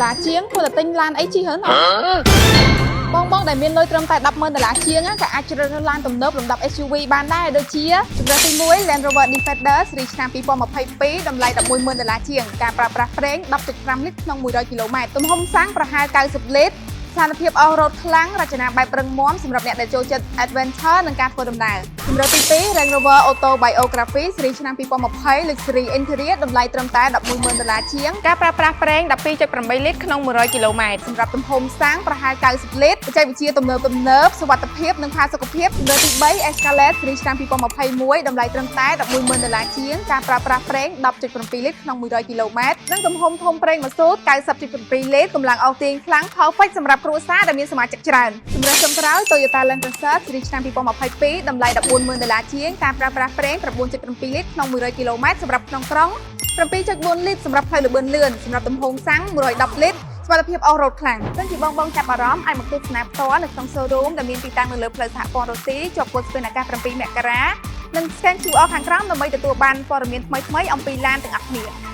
$10,000ជាងព្រោះតែទិញឡានអីជិះហ្នឹងបងដែលមានលុយត្រឹមតែ$10,000ជាងក៏អាចជ្រើសរើសឡានទំនើបលំដាប់ SUV បានដែរដូចជាជម្រើសទី1 Land Rover Defender ស៊េរីឆ្នាំ2022តម្លៃ$11,000ជាងការប្រើប្រាស់ប្រេង 10.5 លីត្រក្នុង100គីឡូម៉ែត្រទំហំសាំងប្រហែល90លីត្រស្ថានភាពអស់រ៉ូតខ្លាំងរចនាបែបរឹងមាំសម្រាប់អ្នកដែលចូលចិត្ត Adventure និងការធ្វើដំណើរជម្រើសទី2 Range Rover Autobiography ស៊េរីឆ្នាំ2020 Luxury Interiorតម្លៃត្រឹមតែ$11,000ជាងការប្រើប្រាស់ប្រេង 12.8 លីត្រក្នុង100គីឡូម៉ែត្រសម្រាប់ទំហំសាំងប្រហែល90លីត្របច្ចេកវិទ្យាទំនើបសុវត្ថិភាពនិងផាសុកភាពជម្រើសទី3 Escalade ស៊េរីឆ្នាំ2021តម្លៃត្រឹមតែ$11,000ជាងការប្រើប្រាស់ប្រេង 10.7 លីត្រក្នុង100គីឡូម៉ែត្រនិងទំហំធំប្រេងម៉ាស៊ូត 90.7 លីត្រកម្លាំងអូសទាញខ្លាំង Perfect សម្រាប់គ្រួសារដែលមានសមាជិកច្រើនជម្រើសចុងក្រោយ Toyota Land Cruiser ស៊េរីឆ្នាំ2022តម្លៃ$14,000ជាងការប្រើប្រាស់ប្រេង 9.7 លីត្រក្នុង100គីឡូម៉ែត្រសម្រាប់ក្នុងក្រុង 7.4 លីត្រសម្រាប់ផ្លូវលឿនលឿនសម្រាប់ទំហំសាំង110លីត្រសមត្ថភាពអស់រ៉ូតខ្លាំងដូចជាបងចាប់អារម្មណ៍ឲ្យមកទស្សនាផ្ទាល់នៅក្នុង showroom ដែលមានទីតាំងនៅលើផ្លូវសហព័ន្ធរុស្ស៊ីជាប់ពោលស្ពានអាកាស7 មករានិង scan QR ខាងក្រោមដើម្បីទទួលបានព័ត៌មានថ្មីៗអំពីឡានទាំងអស់គ្នា